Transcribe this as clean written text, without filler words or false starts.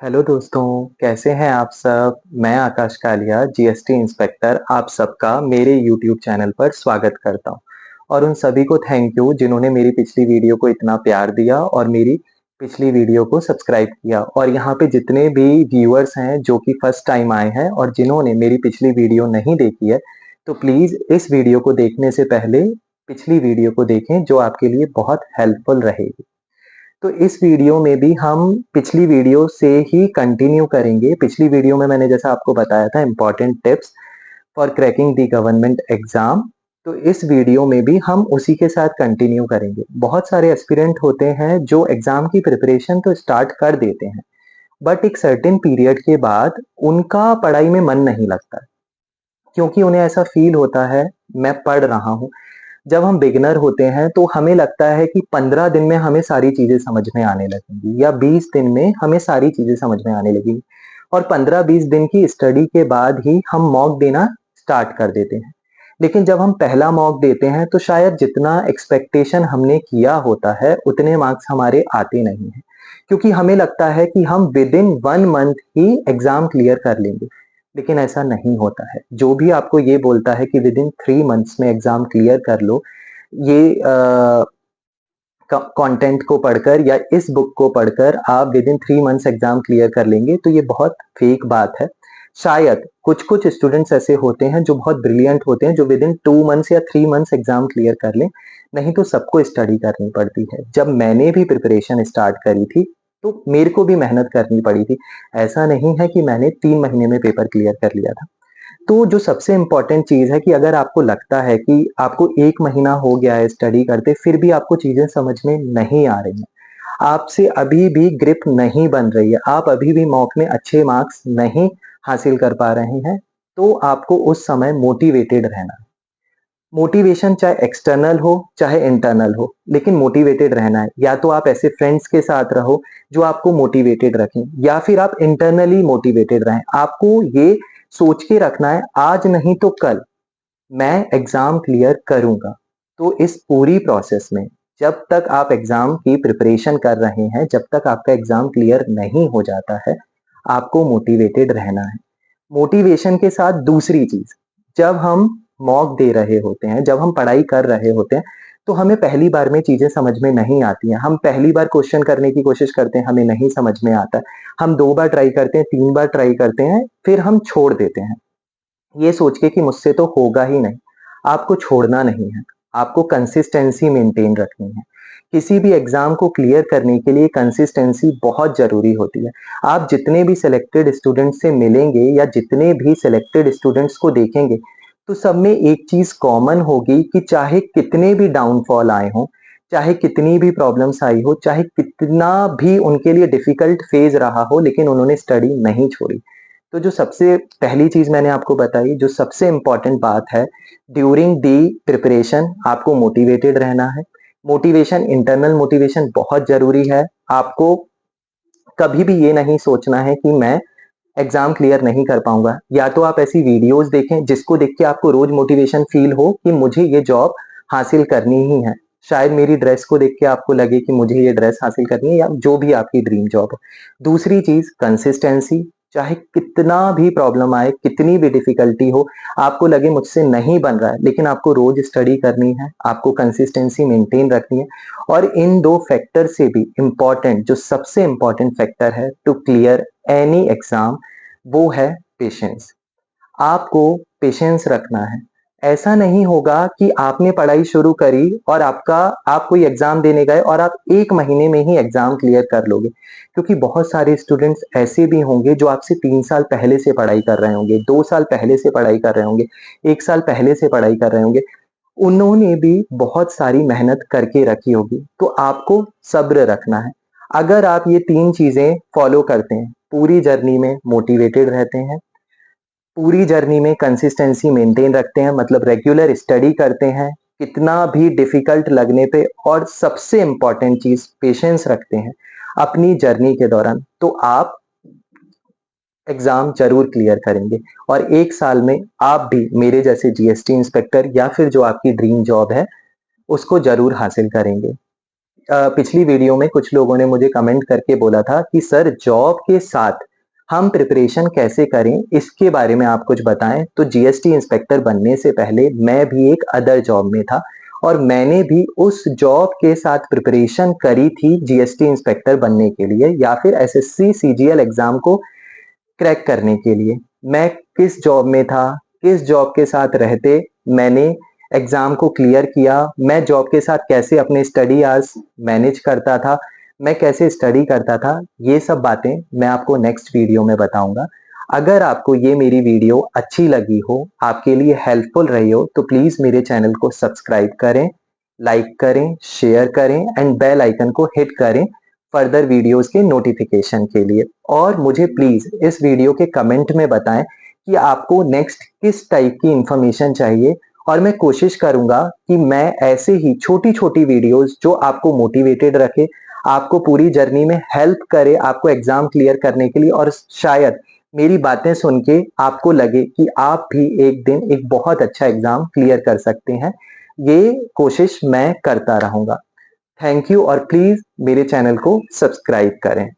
Hello दोस्तों, कैसे हैं आप सब? मैं आकाश कालिया, जीएसटी इंस्पेक्टर, आप सबका मेरे यूट्यूब चैनल पर स्वागत करता हूं। और उन सभी को थैंक यू जिन्होंने मेरी पिछली वीडियो को इतना प्यार दिया और मेरी पिछली वीडियो को सब्सक्राइब किया। और यहाँ पे जितने भी व्यूअर्स हैं जो कि फर्स्ट टाइम आए हैं और जिन्होंने मेरी पिछली वीडियो नहीं देखी है, तो प्लीज़ इस वीडियो को देखने से पहले पिछली वीडियो को देखें जो आपके लिए बहुत हेल्पफुल रहेगी। तो इस वीडियो में भी हम पिछली वीडियो से ही कंटिन्यू करेंगे। पिछली वीडियो में मैंने जैसा आपको बताया था important tips for cracking the government exam, तो इस वीडियो में भी हम उसी के साथ कंटिन्यू करेंगे। बहुत सारे एस्पिरेंट होते हैं जो एग्जाम की प्रिपरेशन तो स्टार्ट कर देते हैं, बट एक सर्टेन पीरियड के बाद उनका पढ़ाई में मन नहीं लगता, क्योंकि उन्हें ऐसा फील होता है मैं पढ़ रहा हूँ। जब हम बिगिनर होते हैं तो हमें लगता है कि 15 दिन में हमें सारी चीज़ें समझ में आने लगेंगी या 20 दिन में हमें सारी चीज़ें समझ में आने लगेंगी, और 15-20 दिन की स्टडी के बाद ही हम मॉक देना स्टार्ट कर देते हैं। लेकिन जब हम पहला मॉक देते हैं तो शायद जितना एक्सपेक्टेशन हमने किया होता है उतने मार्क्स हमारे आते नहीं हैं, क्योंकि हमें लगता है कि हम with in 1 month he exam clear कर लेंगे। लेकिन ऐसा नहीं होता है। जो भी आपको ये बोलता है कि विद इन 3 मंथ्स में एग्ज़ाम क्लियर कर लो, ये कंटेंट को पढ़कर या इस बुक को पढ़कर आप with in 3 months exam clear कर लेंगे, तो ये बहुत फेक बात है। शायद कुछ-कुछ स्टूडेंट्स ऐसे होते हैं जो बहुत ब्रिलियंट होते हैं, जो विद इन 2 मंथ्स या 3 मंथ्स एग्ज़ाम क्लियर कर लें, नहीं तो सबको स्टडी करनी पड़ती है। जब मैंने भी प्रिपरेशन स्टार्ट करी थी, तो मेरे को भी मेहनत करनी पड़ी थी। ऐसा नहीं है कि मैंने 3 महीने में पेपर क्लियर कर लिया था। तो जो सबसे इम्पोर्टेंट चीज़ है कि अगर आपको लगता है कि आपको 1 महीना हो गया है स्टडी करते, फिर भी आपको चीज़ें समझ में नहीं आ रही हैं, आपसे अभी भी ग्रिप नहीं बन रही है, आप अभी भी मॉक में अच्छे मार्क्स नहीं हासिल कर पा रहे हैं, तो आपको उस समय मोटिवेटेड रहना है। मोटिवेशन चाहे एक्सटर्नल हो, चाहे इंटरनल हो, लेकिन मोटिवेटेड रहना है। या तो आप ऐसे फ्रेंड्स के साथ रहो जो आपको मोटिवेटेड रखें, या फिर आप इंटरनली मोटिवेटेड रहें। आपको ये सोच के रखना है आज नहीं तो कल मैं एग्ज़ाम क्लियर करूँगा। तो इस पूरी प्रोसेस में जब तक आप एग्ज़ाम की प्रिपरेशन कर रहे हैं, जब तक आपका एग्ज़ाम क्लियर नहीं हो जाता है, आपको मोटिवेटेड रहना है। मोटिवेशन के साथ दूसरी चीज़, जब हम मॉक दे रहे होते हैं, जब हम पढ़ाई कर रहे होते हैं, तो हमें पहली बार में चीज़ें समझ में नहीं आती हैं। हम पहली बार क्वेश्चन करने की कोशिश करते हैं, हमें नहीं समझ में आता है। हम 2 बार ट्राई करते हैं, 3 बार ट्राई करते हैं, फिर हम छोड़ देते हैं। ये सोच के कि मुझसे तो होगा ही नहीं। आपको छोड़ना नहीं है, आपको कंसिस्टेंसी मेंटेन रखनी है। किसी भी एग्ज़ाम को क्लियर करने के लिए कंसिस्टेंसी बहुत ज़रूरी होती है। आप जितने भी सिलेक्टेड स्टूडेंट्स से मिलेंगे या जितने भी सिलेक्टेड स्टूडेंट्स को देखेंगे, तो सब में एक चीज़ कॉमन होगी कि चाहे कितने भी डाउनफॉल आए हों, चाहे कितनी भी प्रॉब्लम्स आई हो, चाहे कितना भी उनके लिए डिफ़िकल्ट फ़ेज़ रहा हो, लेकिन उन्होंने स्टडी नहीं छोड़ी। तो जो सबसे पहली चीज़ मैंने आपको बताई, जो सबसे इम्पोर्टेंट बात है, ड्यूरिंग दी प्रिपरेशन आपको मोटिवेटेड रहना है। मोटिवेशन, इंटरनल मोटिवेशन बहुत ज़रूरी है। आपको कभी भी ये नहीं सोचना है कि मैं एग्ज़ाम क्लियर नहीं कर पाऊँगा। या तो आप ऐसी वीडियोज़ देखें जिसको देख के आपको रोज़ मोटिवेशन फ़ील हो कि मुझे ये जॉब हासिल करनी ही है। शायद मेरी ड्रेस को देख के आपको लगे कि मुझे ये ड्रेस हासिल करनी है, या जो भी आपकी ड्रीम जॉब हो। दूसरी चीज़ कंसिस्टेंसी, चाहे कितना भी प्रॉब्लम आए, कितनी भी डिफ़िकल्टी हो, आपको लगे मुझसे नहीं बन रहा है, लेकिन आपको रोज़ स्टडी करनी है, आपको कंसिस्टेंसी मेंटेन रखनी है। और इन 2 फैक्टर से भी इम्पोर्टेंट, जो सबसे इम्पोर्टेंट फैक्टर है टू क्लियर एनी एग्ज़ाम, वो है पेशेंस। आपको पेशेंस रखना है। ऐसा नहीं होगा कि आपने पढ़ाई शुरू करी और आप कोई एग्ज़ाम देने गए और आप 1 महीने में ही एग्ज़ाम क्लियर कर लोगे। क्योंकि बहुत सारे स्टूडेंट्स ऐसे भी होंगे जो आपसे 3 साल पहले से पढ़ाई कर रहे होंगे, 2 साल पहले से पढ़ाई कर रहे होंगे, 1 साल पहले से पढ़ाई कर रहे होंगे। उन्होंने भी बहुत सारी मेहनत करके रखी होगी, तो आपको सब्र रखना है। अगर आप ये 3 चीज़ें फ़ॉलो करते हैं, पूरी जर्नी में मोटिवेटेड रहते हैं, पूरी जर्नी में कंसिस्टेंसी मेंटेन रखते हैं, मतलब रेगुलर स्टडी करते हैं, कितना भी डिफ़िकल्ट लगने पे, और सबसे इम्पोर्टेंट चीज़ पेशेंस रखते हैं अपनी जर्नी के दौरान, तो आप एग्ज़ाम ज़रूर क्लियर करेंगे। और 1 साल में आप भी मेरे जैसे जीएसटी इंस्पेक्टर या फिर जो आपकी ड्रीम जॉब है, उसको ज़रूर हासिल करेंगे। पिछली वीडियो में कुछ लोगों ने मुझे कमेंट करके बोला था कि सर जॉब के साथ हम प्रिपरेशन कैसे करें, इसके बारे में आप कुछ बताएं। तो जीएसटी इंस्पेक्टर बनने से पहले मैं भी एक अदर जॉब में था और मैंने भी उस जॉब के साथ प्रिपरेशन करी थी जीएसटी इंस्पेक्टर बनने के लिए या फिर एसएससी सीजीएल एग्जाम को क्रैक करने के लिए। मैं किस जॉब में था, किस जॉब के साथ रहते मैंने एग्जाम को क्लियर किया, मैं जॉब के साथ कैसे अपने स्टडी आवर्स मैनेज करता था, मैं कैसे स्टडी करता था, ये सब बातें मैं आपको नेक्स्ट वीडियो में बताऊंगा। अगर आपको ये मेरी वीडियो अच्छी लगी हो, आपके लिए हेल्पफुल रही हो, तो प्लीज मेरे चैनल को सब्सक्राइब करें, लाइक करें, शेयर करें एंड बेल आइकन को हिट करें फर्दर वीडियोस के नोटिफिकेशन के लिए। और मुझे प्लीज इस वीडियो के कमेंट में बताएं कि आपको नेक्स्ट किस टाइप की इंफॉर्मेशन चाहिए और मैं कोशिश करूंगा कि मैं ऐसे ही छोटी छोटी वीडियोस जो आपको मोटिवेटेड रखे, आपको पूरी जर्नी में हेल्प करे, आपको एग्जाम क्लियर करने के लिए, और शायद मेरी बातें सुन के आपको लगे कि आप भी एक दिन एक बहुत अच्छा एग्जाम क्लियर कर सकते हैं। ये कोशिश मैं करता रहूंगा। थैंक यू और प्लीज मेरे चैनल को सब्सक्राइब करें।